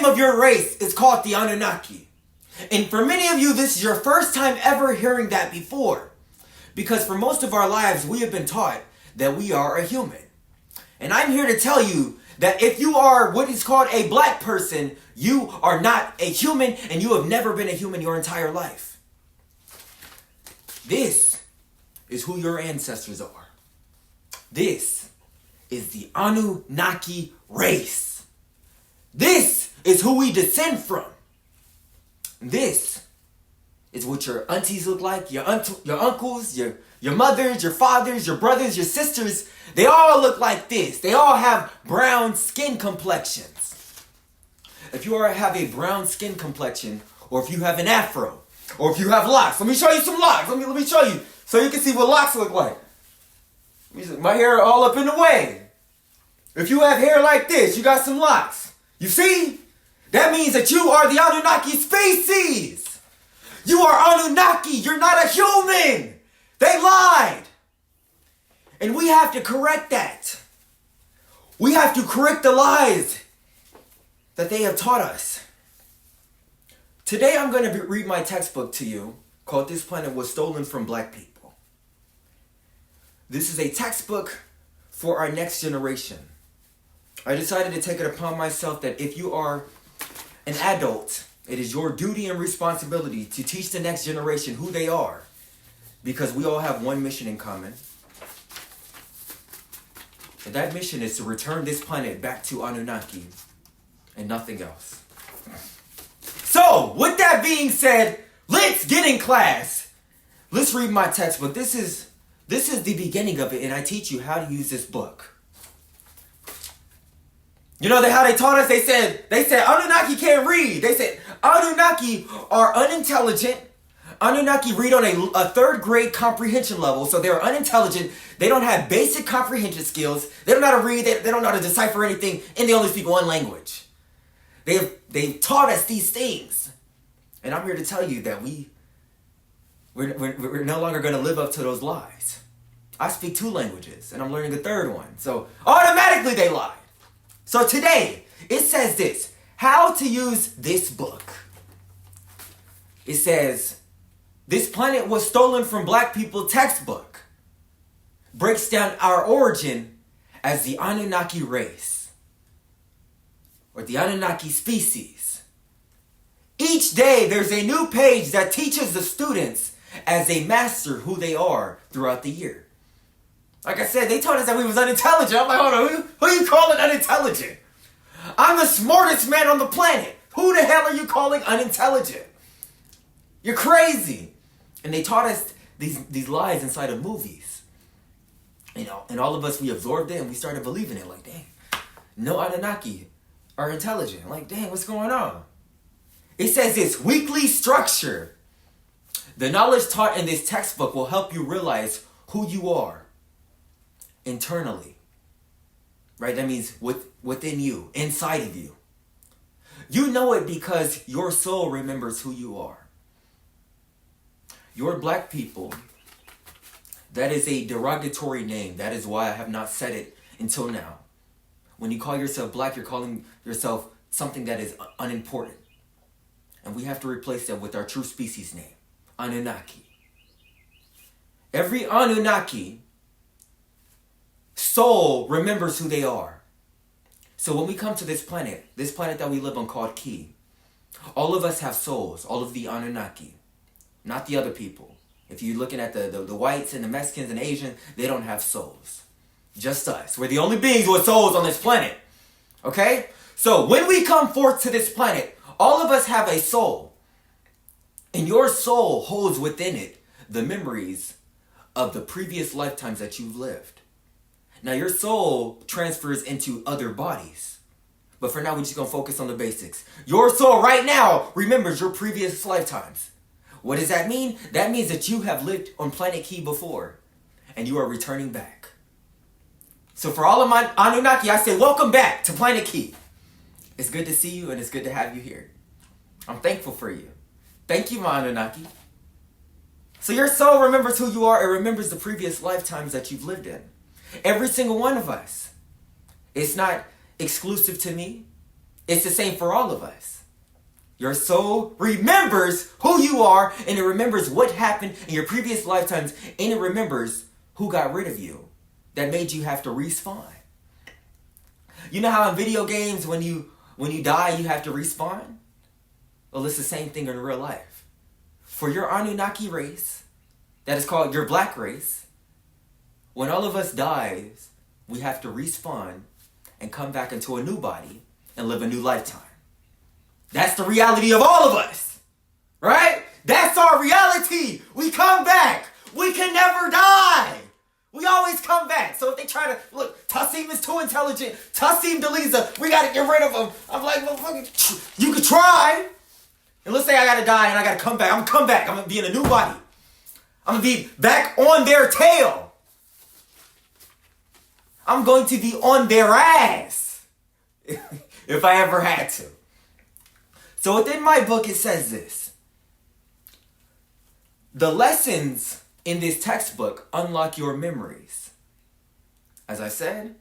name of your race is called the Anunnaki. And for many of you, this is your first time ever hearing that before. Because for most of our lives, we have been taught that we are a human. And I'm here to tell you that if you are what is called a black person, you are not a human, and you have never been a human your entire life. This is who your ancestors are. This is the Anunnaki race. This is who we descend from. This is what your aunties look like, your uncles, your mothers, your fathers, your brothers, your sisters. They all look like this. They all have brown skin complexions. If you have a brown skin complexion, or if you have an afro, or if you have locks, let me show you some locks. Let me show you so you can see what locks look like. My hair all up in the way. If you have hair like this, you got some locks. You see? That means that you are the Anunnaki species. You are Anunnaki. You're not a human. They lied. And we have to correct that. We have to correct the lies that they have taught us. Today I'm going to read my textbook to you called This Planet Was Stolen from Black People. This is a textbook for our next generation. I decided to take it upon myself that if you are an adult, it is your duty and responsibility to teach the next generation who they are, because we all have one mission in common. And that mission is to return this planet back to Anunnaki and nothing else. So, with that being said, let's get in class. Let's read my textbook. This is the beginning of it, and I teach you how to use this book. You know how they taught us? They said Anunnaki can't read. They said Anunnaki are unintelligent. Anunnaki read on a third grade comprehension level, so they're unintelligent. They don't have basic comprehension skills. They don't know how to read. They don't know how to decipher anything, and they only speak one language. They've taught us these things, and I'm here to tell you that we're no longer going to live up to those lies. I speak 2 languages, and I'm learning a 3rd one, so automatically they lied. So today, it says this, how to use this book. It says, This Planet Was Stolen from Black People textbook breaks down our origin as the Anunnaki race, or the Anunnaki species. Each day, there's a new page that teaches the students as they master who they are throughout the year. Like I said, they told us that we was unintelligent. I'm like, hold on, who are you calling unintelligent? I'm the smartest man on the planet. Who the hell are you calling unintelligent? You're crazy. And they taught us these lies inside of movies. You know, and all of us, we absorbed it and we started believing it. Like, dang, no Anunnaki are intelligent. Like, dang, what's going on? It says this, weekly structure. The knowledge taught in this textbook will help you realize who you are internally, right? That means within you, inside of you. You know it because your soul remembers who you are. You're black people. That is a derogatory name. That is why I have not said it until now. When you call yourself black, you're calling yourself something that is unimportant. And we have to replace that with our true species name, Anunnaki. Every Anunnaki soul remembers who they are. So when we come to this planet that we live on called Ki, all of us have souls, all of the Anunnaki, not the other people. If you're looking at the whites and the Mexicans and Asians, they don't have souls. Just us. We're the only beings with souls on this planet. Okay? So when we come forth to this planet, all of us have a soul. And your soul holds within it the memories of the previous lifetimes that you've lived. Now your soul transfers into other bodies. But for now, we're just going to focus on the basics. Your soul right now remembers your previous lifetimes. What does that mean? That means that you have lived on planet Ki before. And you are returning back. So for all of my Anunnaki, I say welcome back to planet Ki. It's good to see you and it's good to have you here. I'm thankful for you. Thank you, my Anunnaki. So your soul remembers who you are. It remembers the previous lifetimes that you've lived in. Every single one of us. It's not exclusive to me. It's the same for all of us. Your soul remembers who you are, and it remembers what happened in your previous lifetimes, and it remembers who got rid of you that made you have to respawn. You know how in video games when you die you have to respawn? Well, it's the same thing in real life. For your Anunnaki race, that is called your black race, when all of us dies, we have to respawn and come back into a new body and live a new lifetime. That's the reality of all of us, right? That's our reality. We come back. We can never die. We always come back. So if they try to, look, Tassim is too intelligent. Tassim Deliza, we got to get rid of him. I'm like, well, you could try. And let's say I got to die and I got to come back. I'm going to come back. I'm going to be in a new body. I'm going to be back on their tail. I'm going to be on their ass. If I ever had to. So within my book, it says this. The lessons in this textbook unlock your memories. As I said,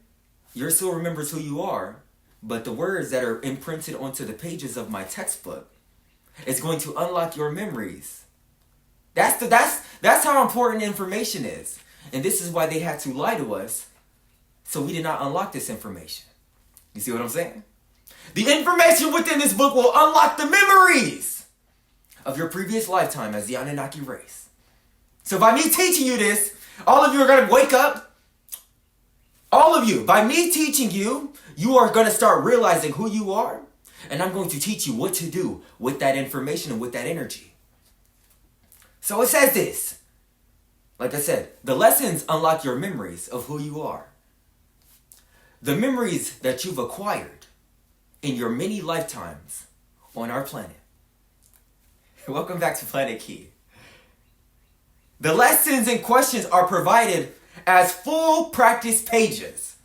your soul remembers who you are, but the words that are imprinted onto the pages of my textbook is going to unlock your memories. That's how important information is. And this is why they had to lie to us, so we did not unlock this information. You see what I'm saying? The information within this book will unlock the memories of your previous lifetime as the Anunnaki race. So by me teaching you this, all of you are going to wake up. All of you. By me teaching you, you are going to start realizing who you are. And I'm going to teach you what to do with that information and with that energy. So it says this. Like I said, the lessons unlock your memories of who you are. The memories that you've acquired in your many lifetimes on our planet. Welcome back to Planet Key. The lessons and questions are provided as full practice pages,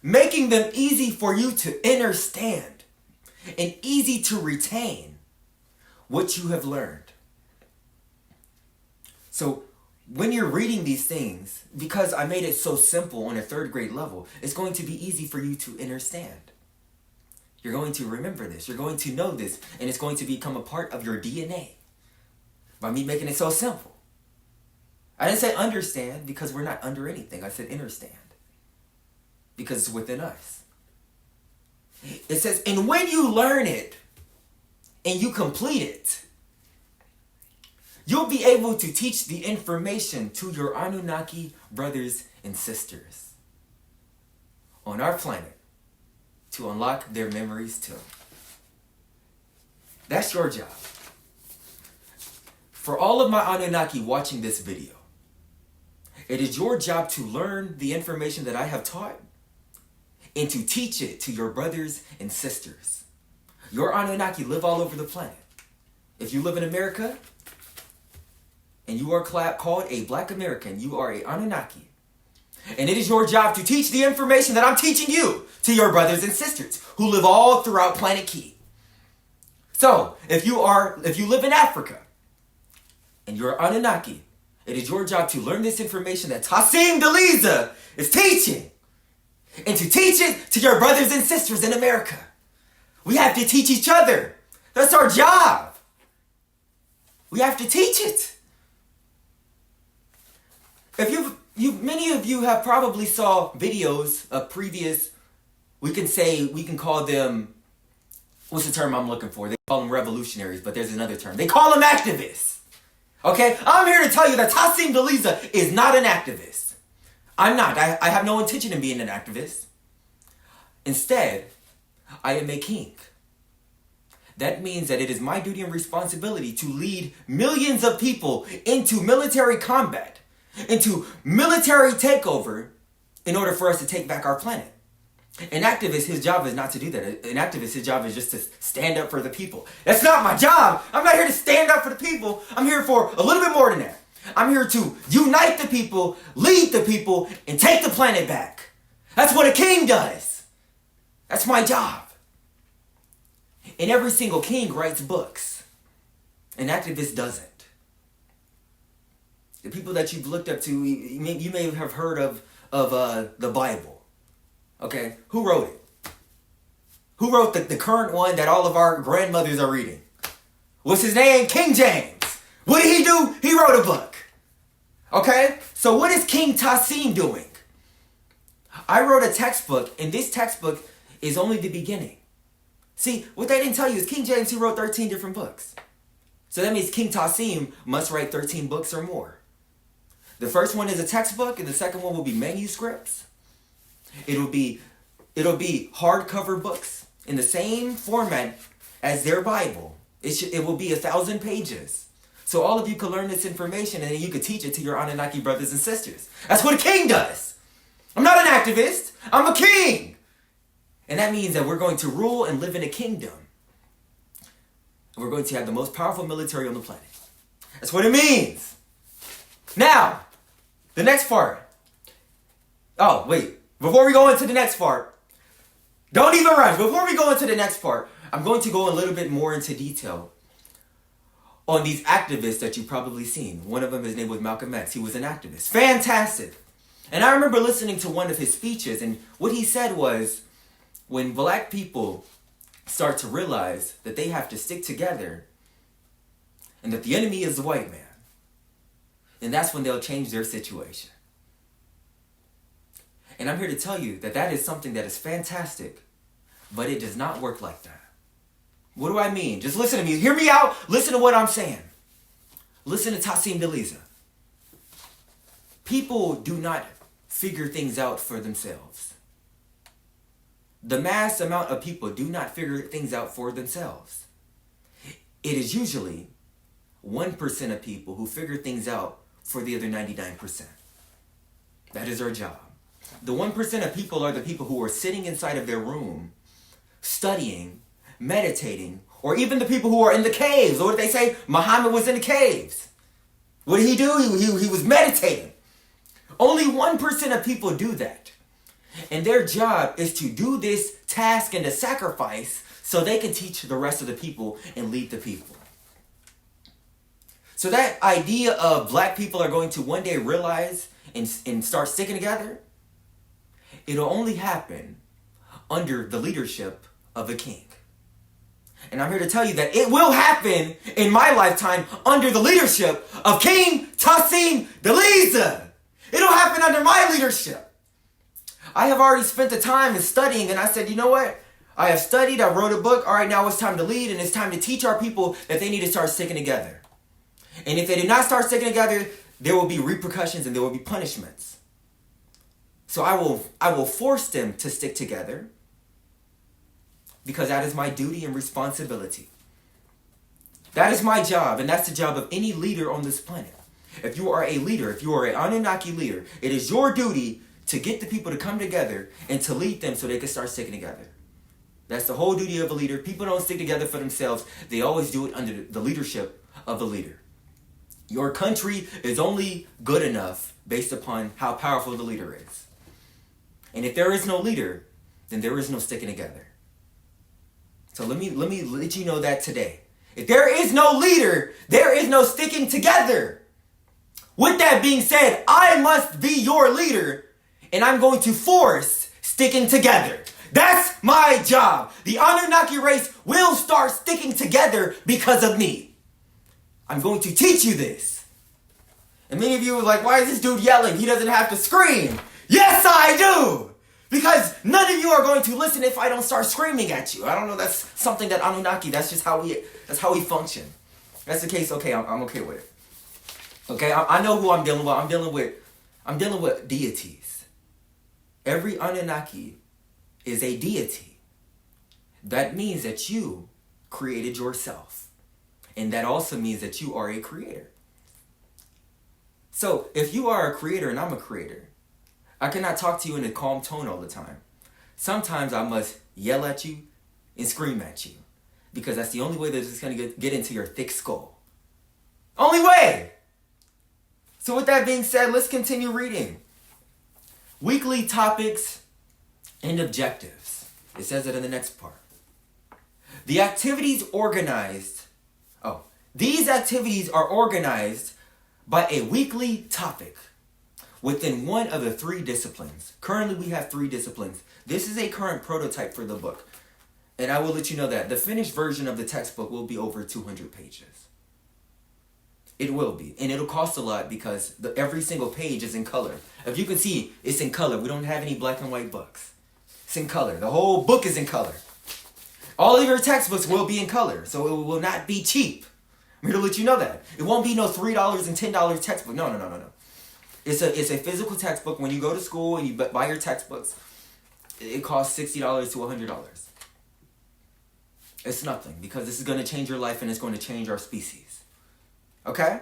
making them easy for you to understand and easy to retain what you have learned. So when you're reading these things, because I made it so simple on a 3rd grade level, it's going to be easy for you to understand. You're going to remember this. You're going to know this. And it's going to become a part of your DNA. By me making it so simple. I didn't say understand because we're not under anything. I said understand. Because it's within us. It says, and when you learn it and you complete it, you'll be able to teach the information to your Anunnaki brothers and sisters on our planet to unlock their memories too. That's your job. For all of my Anunnaki watching this video, it is your job to learn the information that I have taught and to teach it to your brothers and sisters. Your Anunnaki live all over the planet. If you live in America and you are called a Black American, you are a Anunnaki. And it is your job to teach the information that I'm teaching you to your brothers and sisters who live all throughout Planet Key. So, if you live in Africa and you're Anunnaki, it is your job to learn this information that Tassim Deliza is teaching and to teach it to your brothers and sisters in America. We have to teach each other. That's our job. We have to teach it. If many of you have probably saw videos of previous, we can call them, what's the term I'm looking for? They call them revolutionaries, but there's another term. They call them activists. Okay? I'm here to tell you that Tassim Deliza is not an activist. I'm not. I have no intention in being an activist. Instead, I am a king. That means that it is my duty and responsibility to lead millions of people into military combat, into military takeover in order for us to take back our planet. An activist, his job is not to do that. An activist, his job is just to stand up for the people. That's not my job. I'm not here to stand up for the people. I'm here for a little bit more than that. I'm here to unite the people, lead the people, and take the planet back. That's what a king does. That's my job. And every single king writes books. An activist doesn't. The people that you've looked up to, you may have heard of the Bible. Okay? Who wrote it? Who wrote the current one that all of our grandmothers are reading? What's his name? King James. What did he do? He wrote a book. Okay? So what is King Tassim doing? I wrote a textbook, and this textbook is only the beginning. See, what they didn't tell you is King James, he wrote 13 different books. So that means King Tassim must write 13 books or more. The first one is a textbook, and the second one will be manuscripts. It'll be hardcover books in the same format as their Bible. It will be 1,000 pages. So all of you can learn this information, and then you can teach it to your Anunnaki brothers and sisters. That's what a king does. I'm not an activist. I'm a king. And that means that we're going to rule and live in a kingdom. And we're going to have the most powerful military on the planet. That's what it means. Now, the next part. Oh, wait. Before we go into the next part, don't even rush. Before we go into the next part, I'm going to go a little bit more into detail on these activists that you've probably seen. One of them, his name was Malcolm X. He was an activist. Fantastic. And I remember listening to one of his speeches, and what he said was, when black people start to realize that they have to stick together and that the enemy is the white man, and that's when they'll change their situation. And I'm here to tell you that that is something that is fantastic, but it does not work like that. What do I mean? Just listen to me. Hear me out. Listen to what I'm saying. Listen to Tassim Deliza. People do not figure things out for themselves. The mass amount of people do not figure things out for themselves. It is usually 1% of people who figure things out for the other 99%. That is our job. The 1% of people are the people who are sitting inside of their room, studying, meditating, or even the people who are in the caves. Or what did they say? Muhammad was in the caves. What did he do? He was meditating. Only 1% of people do that. And their job is to do this task and to sacrifice so they can teach the rest of the people and lead the people. So that idea of black people are going to one day realize and start sticking together, it'll only happen under the leadership of a king. And I'm here to tell you that it will happen in my lifetime under the leadership of King Tassim Deliza. It'll happen under my leadership. I have already spent the time in studying, and I said, you know what? I have studied, I wrote a book. All right, now it's time to lead, and it's time to teach our people that they need to start sticking together. And if they do not start sticking together, there will be repercussions and there will be punishments. So I will force them to stick together because that is my duty and responsibility. That is my job, and that's the job of any leader on this planet. If you are a leader, if you are an Anunnaki leader, it is your duty to get the people to come together and to lead them so they can start sticking together. That's the whole duty of a leader. People don't stick together for themselves. They always do it under the leadership of the leader. Your country is only good enough based upon how powerful the leader is. And if there is no leader, then there is no sticking together. So let me let you know that today. If there is no leader, there is no sticking together. With that being said, I must be your leader, and I'm going to force sticking together. That's my job. The Anunnaki race will start sticking together because of me. I'm going to teach you this. And many of you are like, why is this dude yelling? He doesn't have to scream. Yes, I do. Because none of you are going to listen if I don't start screaming at you. I don't know. That's something that Anunnaki, that's just how we function. That's the case. Okay, I'm okay with it. Okay, I know who I'm dealing with. I'm dealing with deities. Every Anunnaki is a deity. That means that you created yourself. And that also means that you are a creator. So if you are a creator and I'm a creator, I cannot talk to you in a calm tone all the time. Sometimes I must yell at you and scream at you, because that's the only way that it's going to get into your thick skull. Only way! So with that being said, let's continue reading. Weekly topics and objectives. It says it in the next part. The activities organized. These activities are organized by a weekly topic within one of the 3 disciplines. Currently, we have 3 disciplines. This is a current prototype for the book. And I will let you know that the finished version of the textbook will be over 200 pages. It will be. And it'll cost a lot because every single page is in color. If you can see, it's in color. We don't have any black and white books. It's in color. The whole book is in color. All of your textbooks will be in color, so it will not be cheap. I'm here to let you know that. It won't be no $3 and $10 textbook. No. It's a physical textbook. When you go to school and you buy your textbooks, it costs $60 to $100. It's nothing, because this is going to change your life and it's going to change our species. Okay?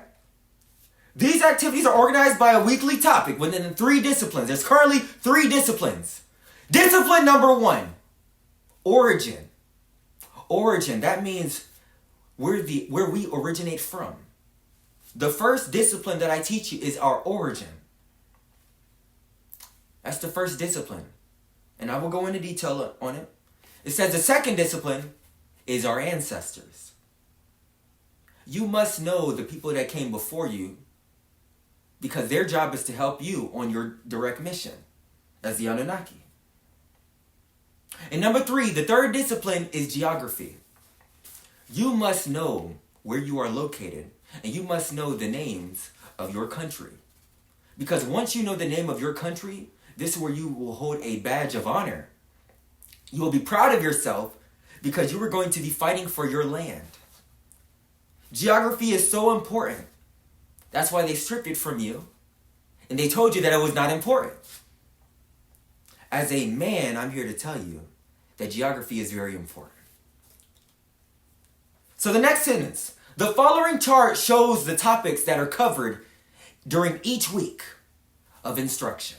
These activities are organized by a weekly topic within 3 disciplines. There's currently 3 disciplines. Discipline number 1, origin. Origin, that means where we originate from. The first discipline that I teach you is our origin. That's the first discipline. And I will go into detail on it. It says the second discipline is our ancestors. You must know the people that came before you, because their job is to help you on your direct mission as the Anunnaki. And number 3, the third discipline is geography. You must know where you are located, and you must know the names of your country. Because once you know the name of your country, this is where you will hold a badge of honor. You will be proud of yourself because you are going to be fighting for your land. Geography is so important. That's why they stripped it from you, and they told you that it was not important. As a man, I'm here to tell you that geography is very important. So the next sentence. The following chart shows the topics that are covered during each week of instruction.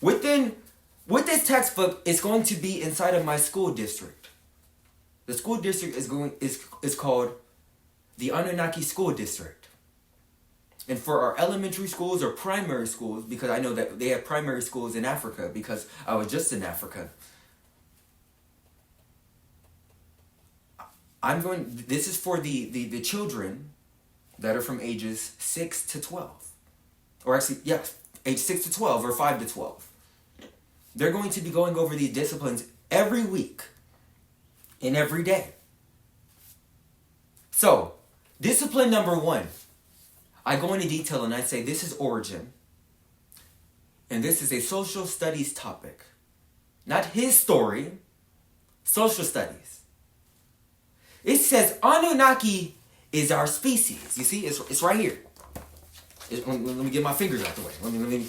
With this textbook, it's going to be inside of my school district. The school district is called the Anunnaki School District. And for our elementary schools or primary schools, because I know that they have primary schools in Africa, because I was just in Africa. This is for the children that are from ages 6 to 12. Or actually, yeah, age 6 to 12 or 5 to 12. They're going to be going over these disciplines every week and every day. So, discipline number 1. I go into detail and I say this is origin. And this is a social studies topic. Not his story, social studies. It says Anunnaki is our species. You see, it's right here. Let me get my fingers out the way. Let me.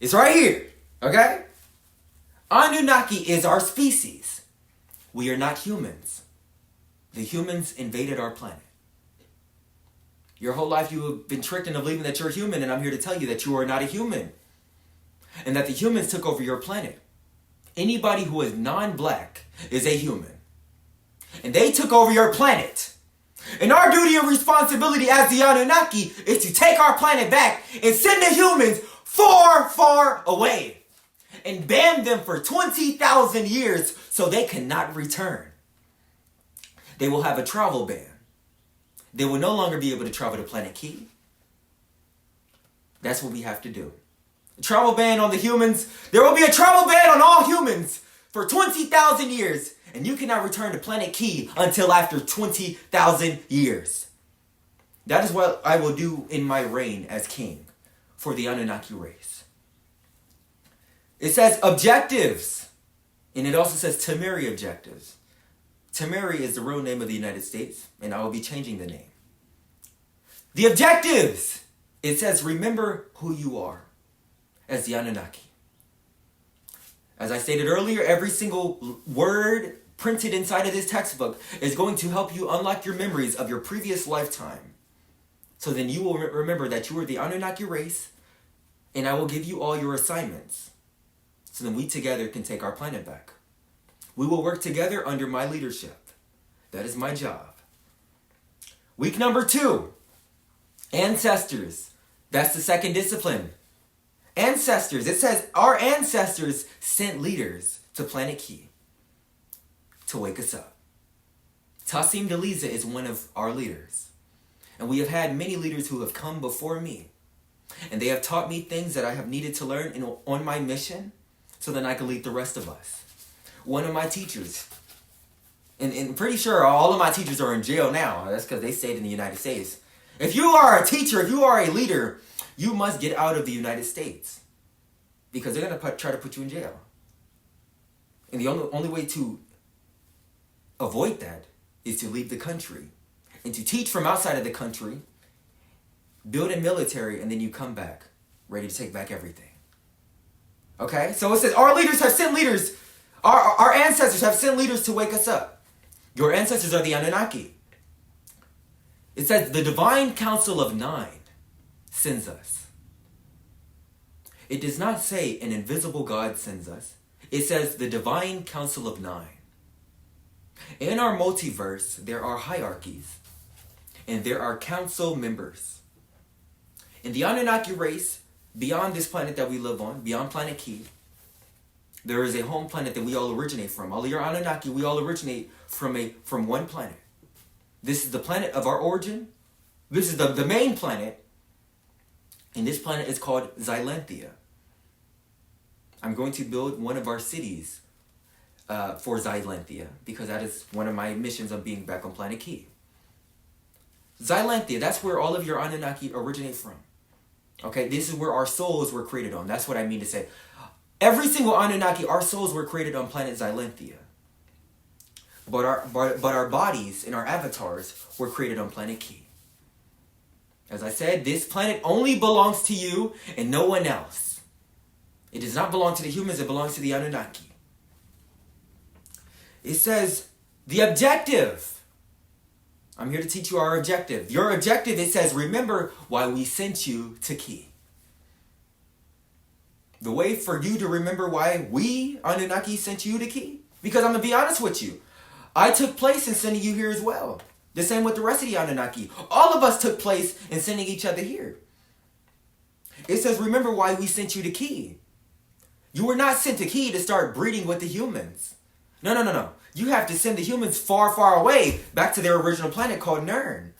It's right here. Okay? Anunnaki is our species. We are not humans. The humans invaded our planet. Your whole life you have been tricked into believing that you're human, and I'm here to tell you that you are not a human. And that the humans took over your planet. Anybody who is non-black is a human. And they took over your planet. And our duty and responsibility as the Anunnaki is to take our planet back and send the humans far, far away. And ban them for 20,000 years so they cannot return. They will have a travel ban. They will no longer be able to travel to Planet Key. That's what we have to do. A travel ban on the humans. There will be a travel ban on all humans for 20,000 years. And you cannot return to Planet Key until after 20,000 years. That is what I will do in my reign as king for the Anunnaki race. It says objectives. And it also says Tamiri objectives. Tamiri is the real name of the United States, and I will be changing the name. The objectives. It says remember who you are as the Anunnaki. As I stated earlier, every single word printed inside of this textbook is going to help you unlock your memories of your previous lifetime. So then you will remember that you are the Anunnaki race, and I will give you all your assignments. So then we together can take our planet back. We will work together under my leadership. That is my job. Week number 2, ancestors. That's the second discipline. Ancestors. It says our ancestors sent leaders to Planet Key to wake us up. Tassim Deliza is one of our leaders. And we have had many leaders who have come before me. And they have taught me things that I have needed to learn on my mission so that I can lead the rest of us. one of my teachers. And I'm pretty sure all of my teachers are in jail now. That's because they stayed in the United States. If you are a teacher, if you are a leader, you must get out of the United States. Because they're going to try to put you in jail. And the only way to avoid that is to leave the country. And to teach from outside of the country, build a military, and then you come back ready to take back everything. Okay? So it says, our leaders have sent leaders. Our ancestors have sent leaders to wake us up. Your ancestors are the Anunnaki. It says, the divine council of 9 sends us. It does not say an invisible God sends us. It says the divine council of 9. In our multiverse, there are hierarchies. And there are council members. In the Anunnaki race, beyond this planet that we live on, beyond planet Key, there is a home planet that we all originate from. All of your Anunnaki, we all originate from one planet. This is the planet of our origin. This is the main planet. And this planet is called Xylanthia. I'm going to build one of our cities for Xylanthia, because that is one of my missions of being back on planet Key. Xylanthia, that's where all of your Anunnaki originate from. Okay, this is where our souls were created on. That's what I mean to say. Every single Anunnaki, our souls were created on planet Xylanthia. But our bodies and our avatars were created on planet Key. As I said, this planet only belongs to you and no one else. It does not belong to the humans, it belongs to the Anunnaki. It says, the objective. I'm here to teach you our objective. Your objective, it says, remember why we sent you to Key. The way for you to remember why we, Anunnaki, sent you to Key. Because I'm going to be honest with you. I took place in sending you here as well. The same with the rest of the Anunnaki. All of us took place in sending each other here. It says, remember why we sent you to Key. You were not sent to Key to start breeding with the humans. No. You have to send the humans far, far away, back to their original planet called Nern.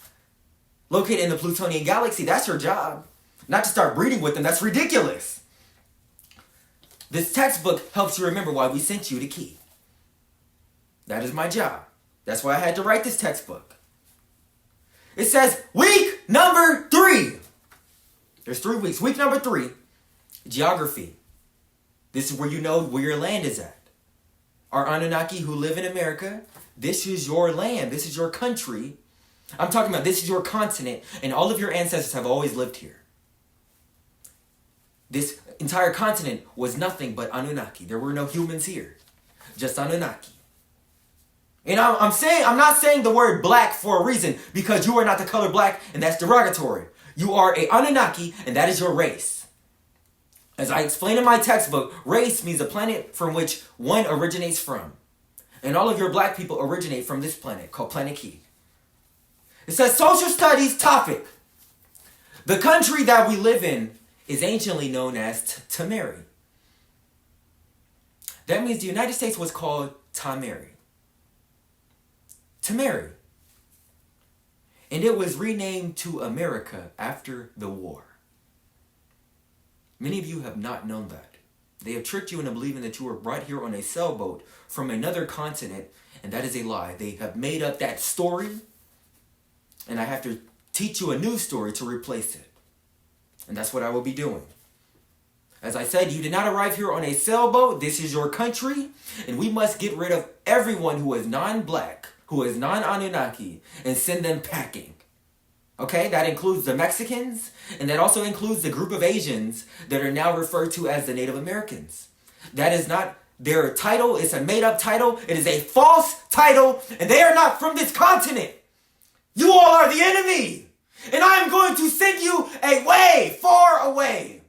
Located in the Plutonian galaxy. That's your job. Not to start breeding with them. That's ridiculous. This textbook helps you remember why we sent you to Key. That is my job. That's why I had to write this textbook. It says, week number 3. There's 3 weeks. Week number 3, geography. This is where you know where your land is at. Our Anunnaki who live in America, this is your land. This is your country. I'm talking about this is your continent, and all of your ancestors have always lived here. This entire continent was nothing but Anunnaki. There were no humans here. Just Anunnaki. And I'm not saying the word black for a reason, because you are not the color black, and that's derogatory. You are a Anunnaki, and that is your race. As I explain in my textbook, race means a planet from which one originates from. And all of your black people originate from this planet, called Planet Key. It says, social studies topic. The country that we live in is anciently known as Tamari. That means the United States was called Tamari. Tamari. And it was renamed to America after the war. Many of you have not known that. They have tricked you into believing that you were brought here on a sailboat from another continent, and that is a lie. They have made up that story, and I have to teach you a new story to replace it. And that's what I will be doing. As I said, you did not arrive here on a sailboat. This is your country, and we must get rid of everyone who is non-black, who is non-Anunnaki, and send them packing. Okay, that includes the Mexicans, and that also includes the group of Asians that are now referred to as the Native Americans. That is not their title. It's a made-up title. It is a false title, and they are not from this continent. You all are the enemy, and I am going to send you away, far away.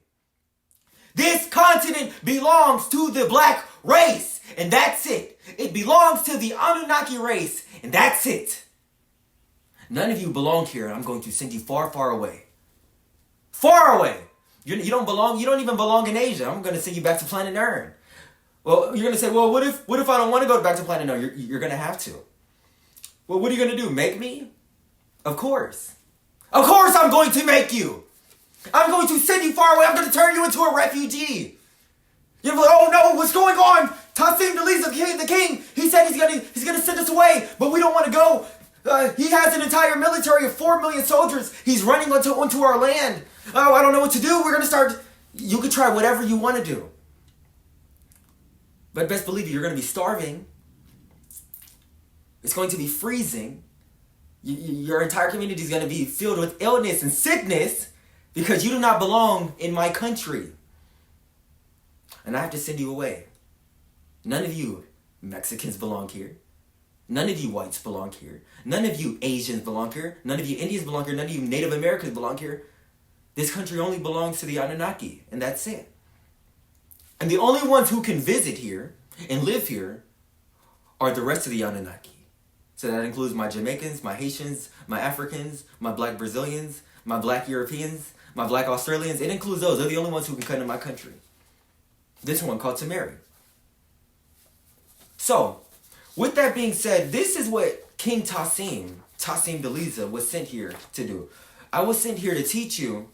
This continent belongs to the black race, and that's it. It belongs to the Anunnaki race, and that's it. None of you belong here, and I'm going to send you far, far away. Far away! You don't belong, you don't even belong in Asia. I'm going to send you back to planet Nern. Well, you're going to say, well, what if I don't want to go back to planet Nern? You're going to have to. Well, what are you going to do? Make me? Of course. Of course I'm going to make you. I'm going to send you far away. I'm going to turn you into a refugee. You're like, oh no, what's going on? Tassim Deliza, the king, he said he's gonna send us away, but we don't want to go. He has an entire military of 4 million soldiers. He's running onto our land. Oh, I don't know what to do. We're gonna start. You can try whatever you want to do, but best believe you're gonna be starving. It's going to be freezing. Your entire community is going to be filled with illness and sickness because you do not belong in my country. And I have to send you away. None of you Mexicans belong here. None of you whites belong here. None of you Asians belong here. None of you Indians belong here. None of you Native Americans belong here. This country only belongs to the Anunnaki, and that's it. And the only ones who can visit here and live here are the rest of the Anunnaki. So that includes my Jamaicans, my Haitians, my Africans, my black Brazilians, my black Europeans, my black Australians. It includes those. They're the only ones who can come to my country. This one called Tamari. So, with that being said, this is what King Tassim Deliza, was sent here to do. I was sent here to teach you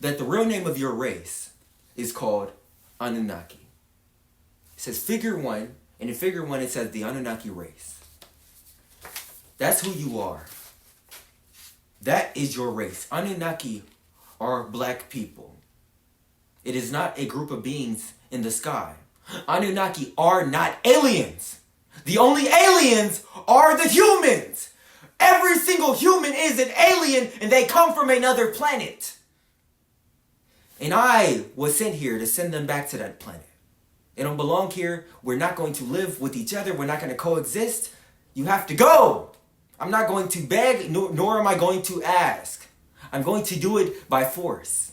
that the real name of your race is called Anunnaki. It says figure 1, and in figure 1 it says the Anunnaki race. That's who you are. That is your race. Anunnaki are black people. It is not a group of beings in the sky. Anunnaki are not aliens. The only aliens are the humans. Every single human is an alien and they come from another planet. And I was sent here to send them back to that planet. They don't belong here. We're not going to live with each other. We're not going to coexist. You have to go. I'm not going to beg, nor am I going to ask. I'm going to do it by force.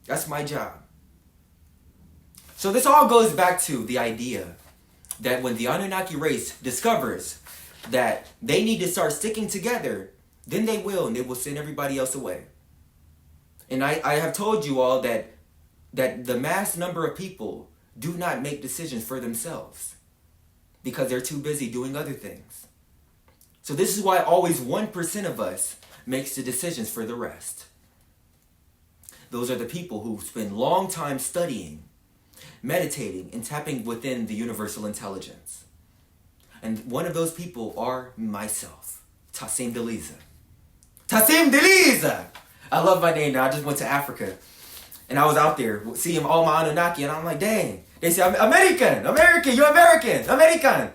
That's my job. So this all goes back to the idea that when the Anunnaki race discovers that they need to start sticking together, then they will, and they will send everybody else away. And I have told you all that the mass number of people do not make decisions for themselves because they're too busy doing other things. So this is why always 1% of us makes the decisions for the rest. Those are the people who spend long time studying, meditating, and tapping within the universal intelligence. And one of those people are myself, Tassim Deliza. Tassim Deliza! I love my name now. I just went to Africa. And I was out there seeing all my Anunnaki, and I'm like, dang. They say, American, you're American, American.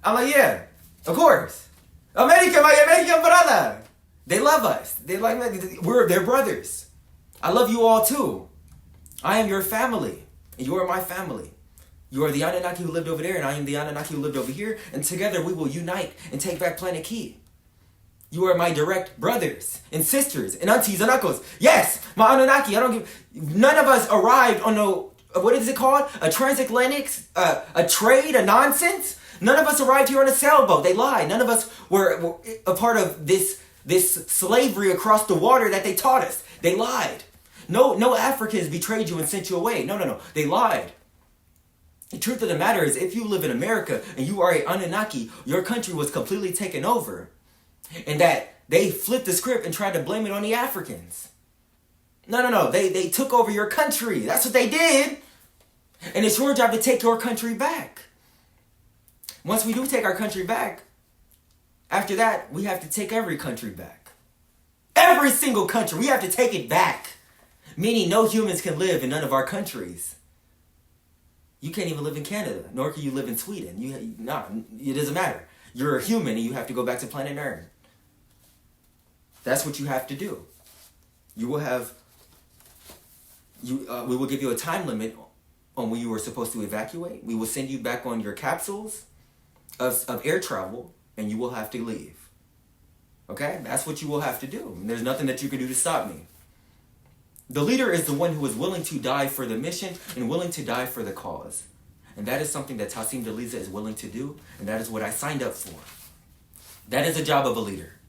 I'm like, yeah, of course. American, my American brother. They love us. We're their brothers. I love you all too. I am your family, and you are my family. You are the Anunnaki who lived over there, and I am the Anunnaki who lived over here, and together we will unite and take back Planet Key. You are my direct brothers and sisters and aunties and uncles. Yes, my Anunnaki. None of us arrived on what is it called? A transatlantic, a trade, a nonsense. None of us arrived here on a sailboat. They lied. None of us were a part of this slavery across the water that they taught us. They lied. No Africans betrayed you and sent you away. No. They lied. The truth of the matter is, if you live in America and you are a Anunnaki, your country was completely taken over. And that they flipped the script and tried to blame it on the Africans. No. They took over your country. That's what they did. And it's your job to take your country back. Once we do take our country back, after that, we have to take every country back. Every single country, we have to take it back. Meaning no humans can live in none of our countries. You can't even live in Canada, nor can you live in Sweden. It doesn't matter. You're a human and you have to go back to planet Earth. That's what you have to do. We will give you a time limit on when you were supposed to evacuate. We will send you back on your capsules of air travel, and you will have to leave. Okay? That's what you will have to do. And there's nothing that you can do to stop me. The leader is the one who is willing to die for the mission and willing to die for the cause. And that is something that Tassim Deliza is willing to do, and that is what I signed up for. That is the job of a leader.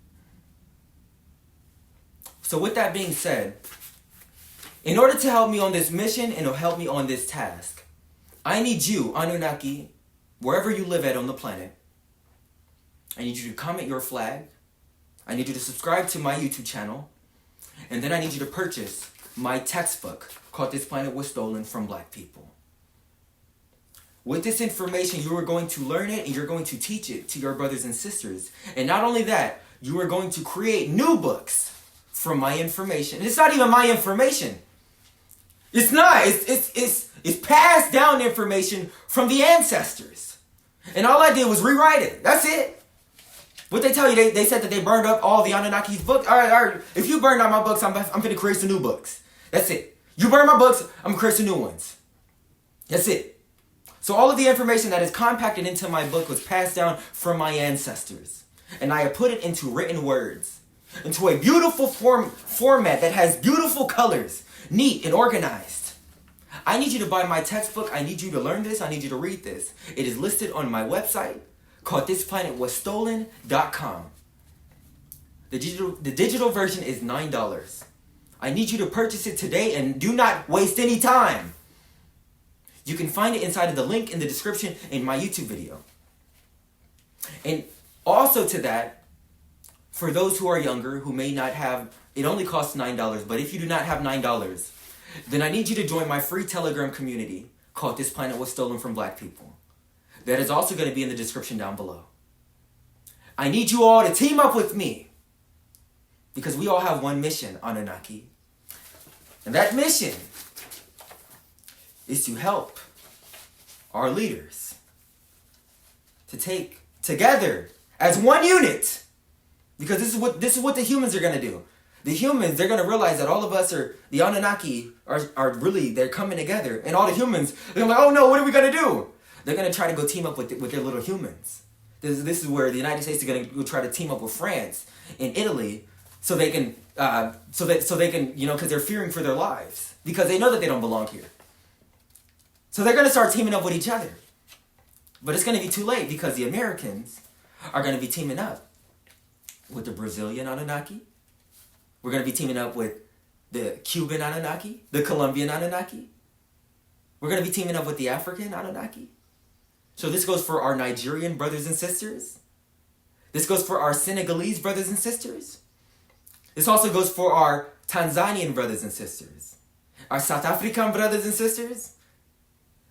So with that being said, in order to help me on this mission and to help me on this task, I need you, Anunnaki, wherever you live at on the planet, I need you to comment your flag. I need you to subscribe to my YouTube channel. And then I need you to purchase my textbook called This Planet Was Stolen from Black People. With this information, you are going to learn it and you're going to teach it to your brothers and sisters. And not only that, you are going to create new books from my information. And it's not even my information. It's not. It's passed down information from the ancestors. And all I did was rewrite it. That's it. What they tell you, they said that they burned up all the Anunnaki's books. All right. If you burned out my books, I'm going to create some new books. That's it. You burn my books, I'm going to create some new ones. That's it. So all of the information that is compacted into my book was passed down from my ancestors. And I have put it into written words. Into a beautiful format that has beautiful colors. Neat and organized. I need you to buy my textbook. I need you to learn this. I need you to read this. It is listed on my website called thisplanetwasstolen.com. The digital version is $9. I need you to purchase it today and do not waste any time. You can find it inside of the link in the description in my YouTube video. And also to that, for those who are younger, who may not have, it only costs $9, but if you do not have $9, then I need you to join my free Telegram community called This Planet Was Stolen from Black People. That is also going to be in the description down below. I need you all to team up with me because we all have one mission, Anunnaki. And that mission is to help our leaders to take together as one unit, because this is what the humans are going to do. The humans, they're going to realize that all of us are, the Anunnaki are really, they're coming together, and all the humans, they're like, oh no, what are we going to do? They're going to try to go team up with their little humans. This is where the United States is going to try to team up with France and Italy so they can, so they can, because they're fearing for their lives, because they know that they don't belong here. So they're going to start teaming up with each other. But it's going to be too late because the Americans are going to be teaming up with the Brazilian Anunnaki. We're going to be teaming up with the Cuban Anunnaki, the Colombian Anunnaki. We're going to be teaming up with the African Anunnaki. So this goes for our Nigerian brothers and sisters. This goes for our Senegalese brothers and sisters. This also goes for our Tanzanian brothers and sisters. Our South African brothers and sisters.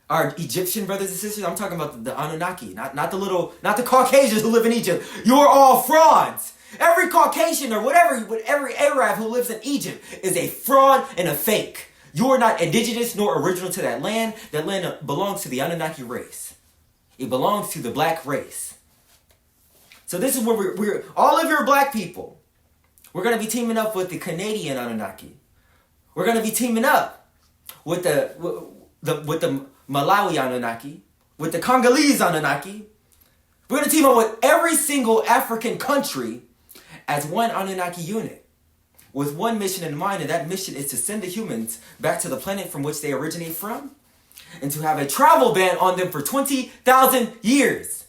Our Egyptian brothers and sisters. I'm talking about the Anunnaki, not the Caucasians who live in Egypt. You're all frauds. Every Caucasian or every Arab who lives in Egypt is a fraud and a fake. You are not indigenous nor original to that land. That land belongs to the Anunnaki race. It belongs to the black race. So this is where we're all of your black people. We're going to be teaming up with the Canadian Anunnaki. We're going to be teaming up with the Malawi Anunnaki, with the Congolese Anunnaki. We're going to team up with every single African country as one Anunnaki unit, with one mission in mind, and that mission is to send the humans back to the planet from which they originate from, and to have a travel ban on them for 20,000 years.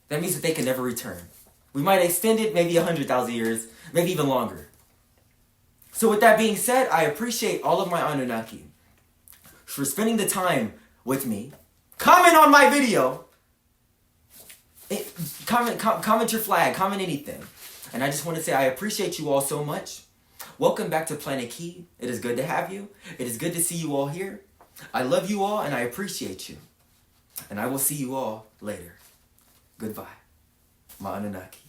That means that they can never return. We might extend it maybe 100,000 years, maybe even longer. So with that being said, I appreciate all of my Anunnaki for spending the time with me. Comment on my video. Comment your flag. Comment anything. And I just want to say I appreciate you all so much. Welcome back to Planet Key. It is good to have you. It is good to see you all here. I love you all and I appreciate you. And I will see you all later. Goodbye. My Anunnaki.